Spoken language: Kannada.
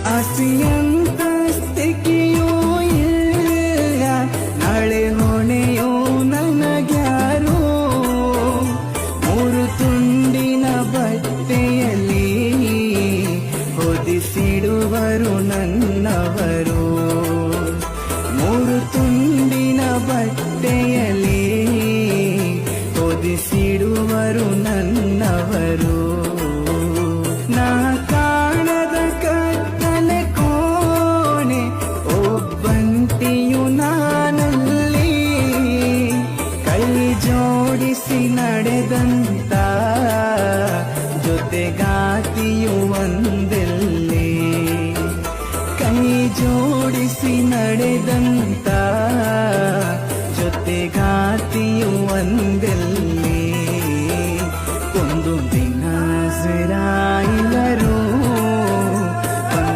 ಆಸೆಯಂತಸ್ತಿಕೆಯೂ ಇಲ್ಲ, ನಾಳೆ ಹೊಣೆಯೋ ನನಗ್ಯಾರೋ. ಮೂರು ತುಂಡಿನ ಬಟ್ಟೆಯಲ್ಲಿ ಹೊದಿಸಿಡುವರು ನನ್ನವರು. ಮೂರು ತುಂಡಿನ ಬಟ್ಟೆಯಲ್ಲಿ ಹೊದಿಸಿಡುವರು ನನ್ನವರು. ನಾ ಕಾಣದ ಕತ್ತಲೆ ಕೋಣೆ ಒಬ್ಬಂಟಿಯು ನಾನಲ್ಲಿ, ಕೈ ಜೋಡಿಸಿ ನಡೆದಂತ ಜೊತೆಗಾತಿಯು ಒಂದೆಲ್ಲಿ. ಕೈ ಜೋಡಿಸಿ ನಡೆದಂತ ಜೊತೆಗಾತಿಯು ಒಂದೆಲ್ಲಿ.